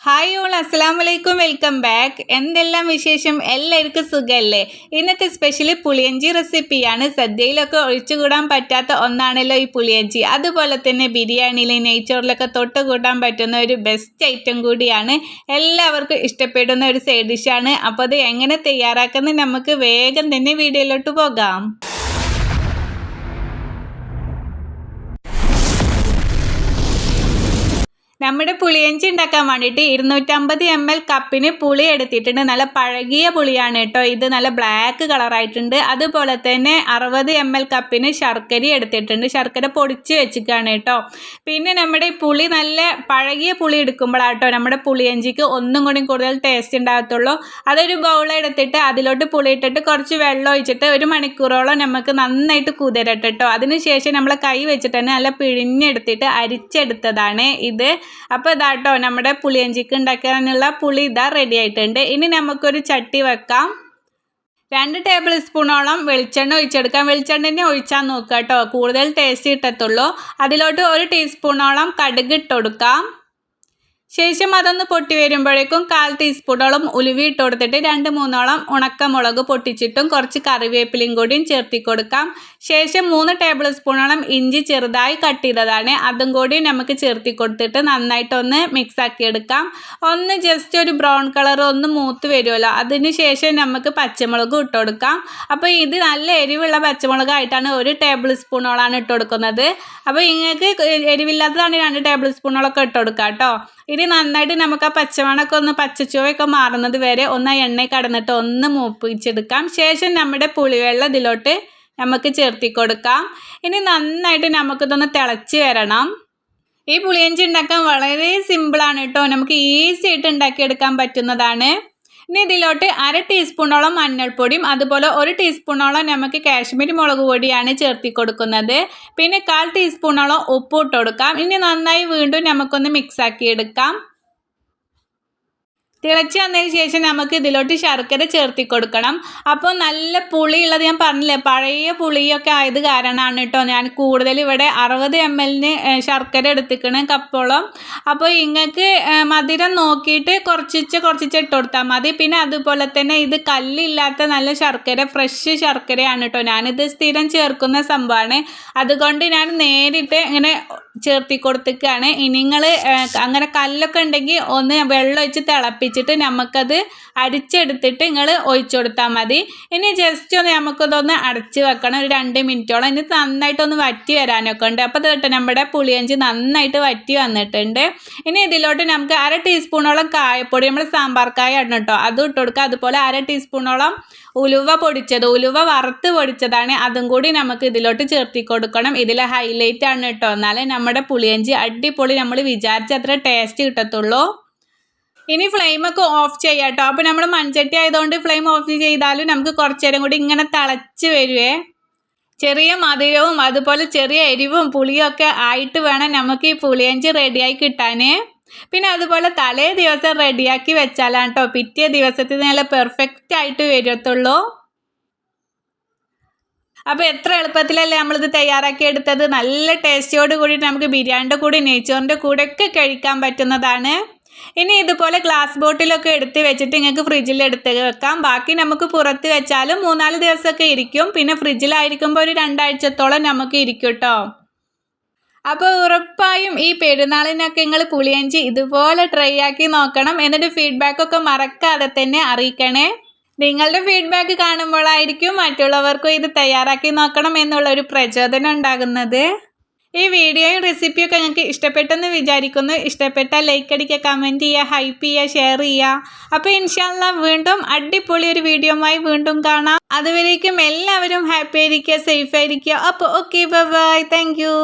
Hi all അസ്സലാമു അലൈക്കും welcome back. എന്തെല്ലാം വിശേഷം? എല്ലാവർക്കും സുഖമല്ലേ? ഇന്നത്തെ സ്പെഷ്യൽ പുളിയഞ്ചി റെസിപ്പിയാണ്. സദ്യയിലൊക്കെ ഒഴിച്ചുകൂടാൻ പറ്റാത്ത ഒന്നാണല്ലോ ഈ പുളിയഞ്ചി. അതുപോലെ തന്നെ ബിരിയാണിയിലെ നെയ്ച്ചോറിലൊക്കെ തൊട്ട് കൂട്ടാൻ പറ്റുന്ന ഒരു ബെസ്റ്റ് ഐറ്റം കൂടിയാണ്. എല്ലാവർക്കും ഇഷ്ടപ്പെടുന്ന ഒരു സൈഡ് ഡിഷാണ്. അപ്പോൾ അത് എങ്ങനെ തയ്യാറാക്കുന്നത് നമുക്ക് വേഗം തന്നെ വീഡിയോയിലോട്ട് പോകാം. നമ്മുടെ പുളിയഞ്ചി ഉണ്ടാക്കാൻ വേണ്ടിയിട്ട് 250 ml കപ്പിന് പുളി എടുത്തിട്ടുണ്ട്. നല്ല പഴകിയ പുളിയാണ് കേട്ടോ. ഇത് നല്ല ബ്ലാക്ക് കളറായിട്ടുണ്ട്. അതുപോലെ തന്നെ 60 ml കപ്പിന് ശർക്കര എടുത്തിട്ടുണ്ട്. ശർക്കര പൊടിച്ച് വെച്ചിട്ടാണ് കേട്ടോ. പിന്നെ നമ്മുടെ പുളി നല്ല പഴകിയ പുളി എടുക്കുമ്പോഴാട്ടോ നമ്മുടെ പുളിയഞ്ചിക്ക് ഒന്നും കൂടി കൂടുതൽ ടേസ്റ്റ് ഉണ്ടാകത്തുള്ളൂ. അതൊരു ബൗൾ എടുത്തിട്ട് അതിലോട്ട് പുളി ഇട്ടിട്ട് കുറച്ച് വെള്ളം ഒഴിച്ചിട്ട് 1 മണിക്കൂറോളം നമുക്ക് നന്നായിട്ട് കുതിരട്ടെ കേട്ടോ. അതിനുശേഷം നമ്മൾ കൈ വെച്ചിട്ട് തന്നെ നല്ല പിഴിഞ്ഞെടുത്തിട്ട് അരിച്ചെടുത്തതാണ് ഇത്. അപ്പോൾ ഇതാട്ടോ നമ്മുടെ പുളിയഞ്ചിക്ക് ഉണ്ടാക്കാനുള്ള പുളി ഇതാ റെഡി ആയിട്ടുണ്ട്. ഇനി നമുക്കൊരു ചട്ടി വെക്കാം. 2 ടേബിൾ സ്പൂണോളം വെളിച്ചെണ്ണ ഒഴിച്ചെടുക്കാം. വെളിച്ചെണ്ണ ഒഴിച്ചാൽ നോക്കുക കേട്ടോ, കൂടുതൽ ടേസ്റ്റ് കിട്ടത്തുള്ളൂ. അതിലോട്ട് 1 ടീസ്പൂണോളം കടുക് ഇട്ട് കൊടുക്കാം. ശേഷം അതൊന്ന് പൊട്ടി വരുമ്പോഴേക്കും 1/4 ടീസ്പൂണോളം ഉലുവ ഇട്ട് കൊടുത്തിട്ട് 2-3 ഉണക്കമുളക് പൊട്ടിച്ചിട്ടും കുറച്ച് കറിവേപ്പിലയും കൂടിയും ചേർത്തി കൊടുക്കാം. ശേഷം 3 ടേബിൾ സ്പൂണോളം ഇഞ്ചി ചെറുതായി കട്ട് ചെയ്തതാണ്, അതും കൂടി നമുക്ക് ചേർത്തി കൊടുത്തിട്ട് നന്നായിട്ടൊന്ന് മിക്സ് ആക്കി എടുക്കാം. ഒന്ന് ജസ്റ്റ് ഒരു ബ്രൗൺ കളർ ഒന്ന് മൂത്ത് വരുമല്ലോ, അതിന് ശേഷം നമുക്ക് പച്ചമുളക് ഇട്ട് കൊടുക്കാം. അപ്പോൾ ഇത് നല്ല എരിവുള്ള പച്ചമുളകായിട്ടാണ് 1 ടേബിൾ സ്പൂണോളാണ് ഇട്ട് കൊടുക്കുന്നത്. അപ്പോൾ നിങ്ങൾക്ക് എരിവില്ലാത്തതാണ് 2 ടേബിൾ സ്പൂണോളൊക്കെ ഇട്ട് കൊടുക്കാം കേട്ടോ. ഇനി നന്നായിട്ട് നമുക്ക് ആ പച്ചമണമൊക്കെ ഒന്ന് പച്ചച്ചുവയൊക്കെ മാറുന്നത് വരെ ഒന്ന് എണ്ണയിൽ കടന്നിട്ട് ഒന്ന് മൂപ്പിച്ചെടുക്കാം. ശേഷം നമ്മുടെ പുളിവെള്ളം ഇതിലോട്ട് നമുക്ക് ചേർത്തി കൊടുക്കാം. ഇനി നന്നായിട്ട് നമുക്കിതൊന്ന് തിളച്ച് വരണം. ഈ പുളിയഞ്ചി ഉണ്ടാക്കാൻ വളരെ സിമ്പിളാണ് കേട്ടോ, നമുക്ക് ഈസി ആയിട്ട് ഉണ്ടാക്കിയെടുക്കാൻ പറ്റുന്നതാണ്. ഇനി ഇതിലോട്ട് 1/2 ടീസ്പൂണോളം മഞ്ഞൾപ്പൊടിയും അതുപോലെ 1 ടീസ്പൂണോളം നമുക്ക് കാശ്മീരി മുളക് പൊടിയാണ് ചേർത്തി കൊടുക്കുന്നത്. പിന്നെ 1/4 ടീസ്പൂണോളം ഉപ്പ് ഇട്ട് കൊടുക്കാം. ഇനി നന്നായി വീണ്ടും നമുക്കൊന്ന് മിക്സ് ആക്കി എടുക്കാം. തിളച്ച് വന്നതിന് ശേഷം നമുക്ക് ഇതിലോട്ട് ശർക്കര ചേർത്തി കൊടുക്കണം. അപ്പോൾ നല്ല പുളിയുള്ളത് ഞാൻ പറഞ്ഞില്ലേ, പഴയ പുളിയൊക്കെ ആയത് കാരണമാണ് കേട്ടോ ഞാൻ കൂടുതൽ ഇവിടെ 60 ml ശർക്കര എടുത്തിക്കണ കപ്പോളം. അപ്പോൾ നിങ്ങൾക്ക് മധുരം നോക്കിയിട്ട് കുറച്ചിട്ട് ഇട്ട് കൊടുത്താൽ മതി. പിന്നെ അതുപോലെ തന്നെ ഇത് കല്ലില്ലാത്ത നല്ല ശർക്കര, ഫ്രഷ് ശർക്കരയാണ് കേട്ടോ. ഞാനിത് സ്ഥിരം ചേർക്കുന്ന സംഭവമാണ്, അതുകൊണ്ട് ഞാൻ നേരിട്ട് ഇങ്ങനെ ചേർത്തി കൊടുത്തിക്കാണ്. ഇനി നിങ്ങൾ അങ്ങനെ കല്ലൊക്കെ ഉണ്ടെങ്കിൽ ഒന്ന് വെള്ളം ഒഴിച്ച് തിളപ്പിച്ചിട്ട് നമുക്കത് അരിച്ചെടുത്തിട്ട് നിങ്ങൾ ഒഴിച്ചു കൊടുത്താൽ മതി. ഇനി ജസ്റ്റ് ഒന്ന് നമുക്കതൊന്ന് അടച്ച് വെക്കണം ഒരു 2 മിനിറ്റോളം. ഇനി നന്നായിട്ടൊന്ന് വറ്റി വരാനൊക്കെ ഉണ്ട്. അപ്പോൾ തൊട്ട് നമ്മുടെ പുളിയഞ്ചി നന്നായിട്ട് വറ്റി വന്നിട്ടുണ്ട്. ഇനി ഇതിലോട്ട് നമുക്ക് 1/2 ടീസ്പൂണോളം കായപ്പൊടി, നമ്മൾ സാമ്പാർ കായ ആണ് കേട്ടോ, അതും ഇട്ട് കൊടുക്കുക. അതുപോലെ 1/2 ടീസ്പൂണോളം ഉലുവ പൊടിച്ചത്, ഉലുവ വറുത്ത് പൊടിച്ചതാണ്, അതും കൂടി നമുക്ക് ഇതിലോട്ട് ചേർത്തി കൊടുക്കണം. ഇതിൽ ഹൈലൈറ്റ് ആണ് കേട്ടോ, എന്നാലേ നമ്മുടെ പുളിയഞ്ചി അടിപൊളി നമ്മൾ വിചാരിച്ച അത്ര ടേസ്റ്റ് കിട്ടത്തുള്ളൂ. ഇനി ഫ്ലെയിമൊക്കെ ഓഫ് ചെയ്യാം കേട്ടോ. അപ്പോൾ നമ്മൾ മൺചട്ടി ആയതുകൊണ്ട് ഫ്ലെയിം ഓഫ് ചെയ്താലും നമുക്ക് കുറച്ച് നേരം കൂടി ഇങ്ങനെ തിളച്ച് വരുവേ. ചെറിയ മധുരവും അതുപോലെ ചെറിയ എരിവും പുളിയൊക്കെ ആയിട്ട് വേണം നമുക്ക് ഈ പുളിയഞ്ചി റെഡിയായി കിട്ടാൻ. പിന്നെ അതുപോലെ തലേ ദിവസം റെഡിയാക്കി വെച്ചാലാണ് കേട്ടോ പിറ്റേ ദിവസത്തിന് നല്ല പെർഫെക്റ്റ് ആയിട്ട് വരത്തുള്ളൂ. അപ്പോൾ എത്ര എളുപ്പത്തിലല്ലേ നമ്മളിത് തയ്യാറാക്കി എടുത്തത്. നല്ല ടേസ്റ്റോട് കൂടി നമുക്ക് ബിരിയാണിയുടെ കൂടെ നെയ്ച്ചോറിൻ്റെ കൂടെ ഒക്കെ കഴിക്കാൻ പറ്റുന്നതാണ്. ഇനി ഇതുപോലെ ഗ്ലാസ് ബോട്ടിലൊക്കെ എടുത്ത് വെച്ചിട്ട് നിങ്ങൾക്ക് ഫ്രിഡ്ജിൽ എടുത്ത് വെക്കാം. ബാക്കി നമുക്ക് പുറത്ത് വെച്ചാലും 3-4 ദിവസമൊക്കെ ഇരിക്കും. പിന്നെ ഫ്രിഡ്ജിലായിരിക്കുമ്പോൾ ഒരു 2 ആഴ്ചത്തോളം നമുക്ക് ഇരിക്കും കേട്ടോ. അപ്പോൾ ഉറപ്പായും ഈ പെരുന്നാളിനൊക്കെ നിങ്ങൾ പുളിയഞ്ചി ഇതുപോലെ ട്രൈ ആക്കി നോക്കണം. എന്നിട്ട് ഫീഡ്ബാക്കൊക്കെ മറക്കാതെ തന്നെ അറിയിക്കണേ. നിങ്ങളുടെ ഫീഡ്ബാക്ക് കാണുമ്പോഴായിരിക്കും മറ്റുള്ളവർക്കും ഇത് തയ്യാറാക്കി നോക്കണം എന്നുള്ളൊരു പ്രചോദനം ഉണ്ടാകുന്നത്. ഈ വീഡിയോയും റെസിപ്പിയൊക്കെ നിങ്ങൾക്ക് ഇഷ്ടപ്പെട്ടെന്ന് വിചാരിക്കുന്നു. ഇഷ്ടപ്പെട്ടാൽ ലൈക്ക് അടിക്കുക, കമൻറ്റ് ചെയ്യുക, ഹൈപ്പ് ചെയ്യുക, ഷെയർ ചെയ്യുക. അപ്പോൾ ഇൻഷാ അല്ലാഹ് വീണ്ടും അടിപൊളി ഒരു വീഡിയോയുമായി വീണ്ടും കാണാം. അതുവരേക്കും എല്ലാവരും ഹാപ്പി ആയിരിക്കുക, സേഫ് ആയിരിക്കുക. അപ്പോൾ okay, bye bye, thank you.